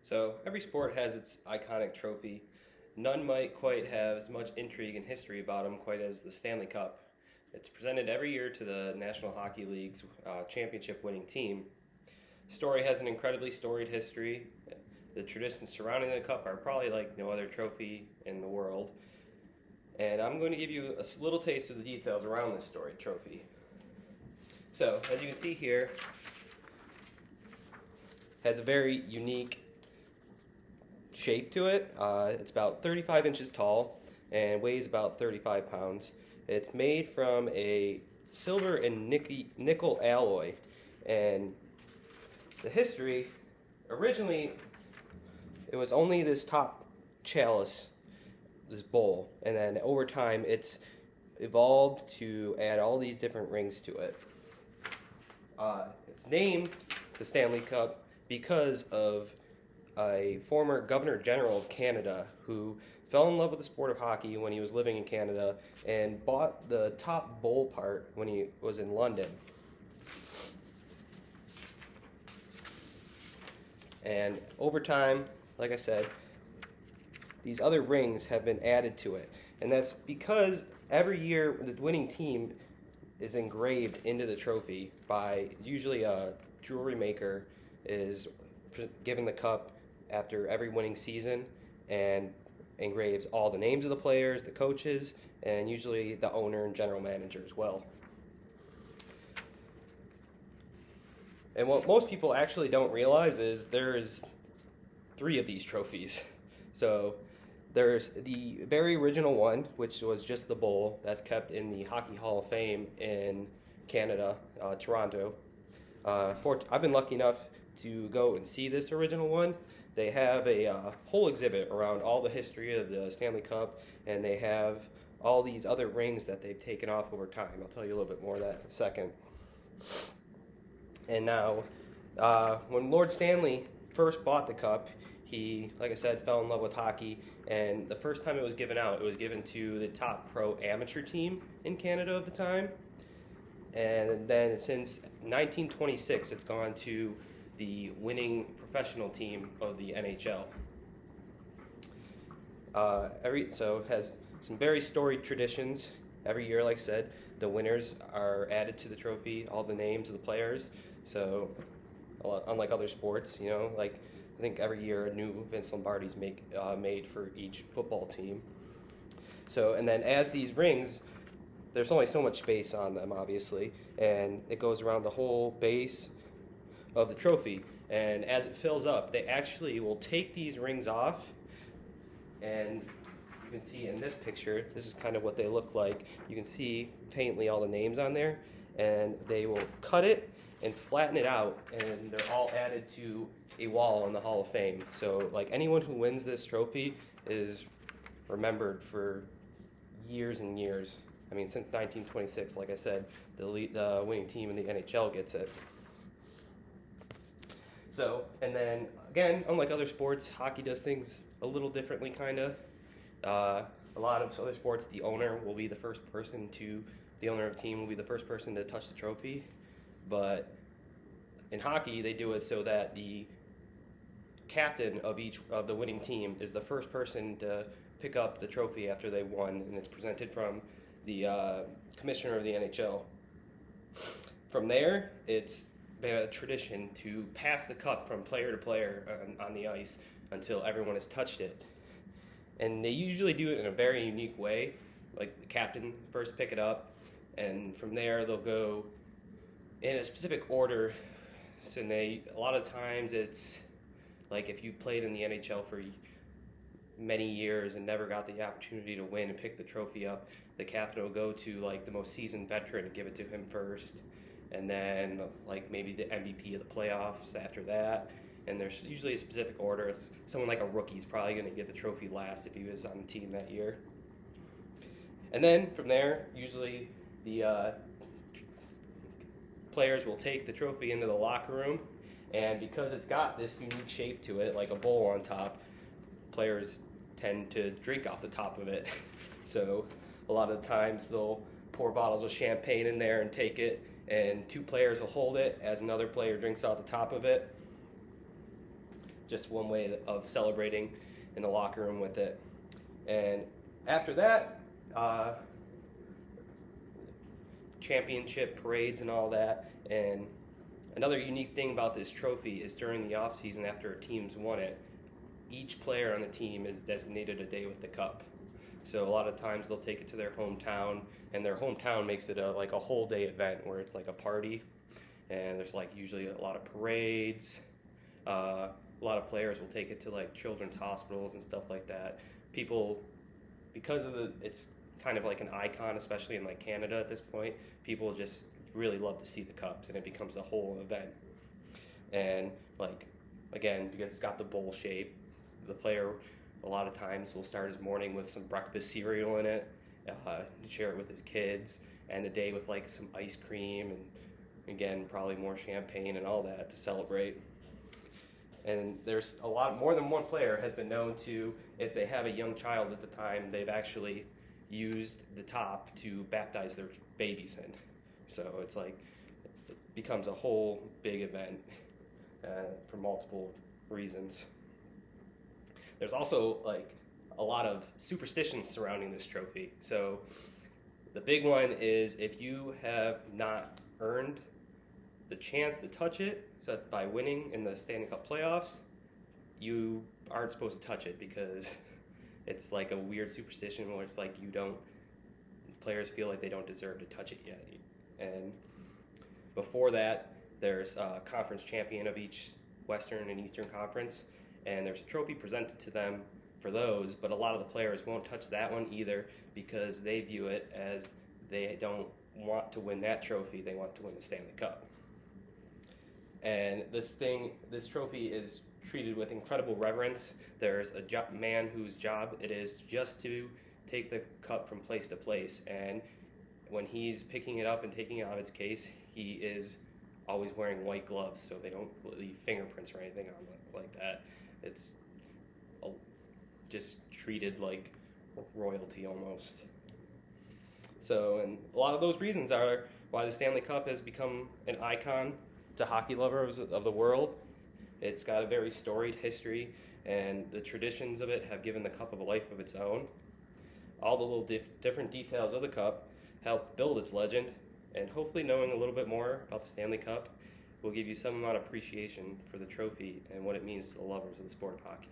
So every sport has its iconic trophy. None might quite have as much intrigue and history about them quite as the Stanley Cup. It's presented every year to the National Hockey League's championship winning team. The story has an incredibly storied history. The traditions surrounding the cup are probably like no other trophy in the world. And I'm going to give you a little taste of the details around this storied trophy. So, as you can see here, it has a very unique shape to it. It's about 35 inches tall and weighs about 35 pounds. It's made from a silver and nickel alloy. And the history, originally, it was only this top chalice, this bowl, and then over time it's evolved to add all these different rings to it. It's named the Stanley Cup because of a former Governor General of Canada who fell in love with the sport of hockey when he was living in Canada and bought the top bowl part when he was in London. And over time, like I said, these other rings have been added to it. And that's because every year the winning team is engraved into the trophy by usually a jewelry maker is given the cup after every winning season and engraves all the names of the players, the coaches, and usually the owner and general manager as well. And what most people actually don't realize is there's 3 of these trophies. So there's the very original one, which was just the bowl that's kept in the Hockey Hall of Fame in Canada, Toronto. I've been lucky enough to go and see this original one. They have a whole exhibit around all the history of the Stanley Cup, and they have all these other rings that they've taken off over time. I'll tell you a little bit more of that in a second. And now, when Lord Stanley first bought the cup, he, like I said, fell in love with hockey, and the first time it was given out, it was given to the top pro amateur team in Canada of the time. And then since 1926, it's gone to the winning professional team of the NHL. So it has some very storied traditions. Every year, like I said, the winners are added to the trophy, all the names of the players. So, unlike other sports, like I think every year a new Vince Lombardi's made for each football team. So, and then as these rings, there's only so much space on them, obviously, and it goes around the whole base of the trophy. And as it fills up, they actually will take these rings off, and you can see in this picture, this is kind of what they look like. You can see faintly all the names on there, and they will cut it and flatten it out, and they're all added to a wall in the Hall of Fame. So, like, anyone who wins this trophy is remembered for years and years. I mean, since 1926, like I said, the winning team in the NHL gets it. So, and then, again, unlike other sports, hockey does things a little differently, kind of. A lot of other sports, the owner of the team will be the first person to touch the trophy. But in hockey, they do it so that the captain of the winning team is the first person to pick up the trophy after they won, and it's presented from the commissioner of the NHL. From there, it's been a tradition to pass the cup from player to player on the ice until everyone has touched it. And they usually do it in a very unique way. Like the captain first pick it up, and from there they'll go in a specific order. So a lot of times it's like if you played in the NHL for many years and never got the opportunity to win and pick the trophy up, the captain will go to like the most seasoned veteran and give it to him first, and then like maybe the MVP of the playoffs after that. And there's usually a specific order. Someone like a rookie is probably going to get the trophy last if he was on the team that year. And then from there, usually the players will take the trophy into the locker room, and because it's got this unique shape to it, like a bowl on top, players tend to drink off the top of it. So a lot of the times they'll pour bottles of champagne in there and take it, and 2 players will hold it as another player drinks off the top of it. just one way of celebrating in the locker room with it. And after that, championship parades and all that. And another unique thing about this trophy is during the off season, after a team's won it, each player on the team is designated a day with the cup. So a lot of times they'll take it to their hometown, and their hometown makes it like a whole day event where it's like a party, and there's like usually a lot of parades. A lot of players will take it to like children's hospitals and stuff like that. People, because of it's kind of like an icon, especially in like Canada at this point, people just really love to see the cups, and it becomes a whole event. And like, again, because it's got the bowl shape, the player a lot of times will start his morning with some breakfast cereal in it, share it with his kids, and the day with like some ice cream, and again, probably more champagne and all that to celebrate. And there's a lot more than one player has been known to, if they have a young child at the time, they've actually used the top to baptize their babies in. So it's like, it becomes a whole big event for multiple reasons. There's also like a lot of superstitions surrounding this trophy. So the big one is, if you have not earned the chance to touch it, so by winning in the Stanley Cup playoffs, you aren't supposed to touch it, because it's like a weird superstition where it's like players feel like they don't deserve to touch it yet. And before that, there's a conference champion of each Western and Eastern Conference, and there's a trophy presented to them for those, but a lot of the players won't touch that one either, because they view it as they don't want to win that trophy, they want to win the Stanley Cup. And this trophy is treated with incredible reverence. There's a man whose job it is just to take the cup from place to place, and when he's picking it up and taking it out of its case, he is always wearing white gloves so they don't leave fingerprints or anything on it like that. It's just treated like royalty almost. So, and a lot of those reasons are why the Stanley Cup has become an icon to hockey lovers of the world. It's got a very storied history, and the traditions of it have given the cup a life of its own. All the little different details of the cup help build its legend, and hopefully knowing a little bit more about the Stanley Cup will give you some amount of appreciation for the trophy and what it means to the lovers of the sport of hockey.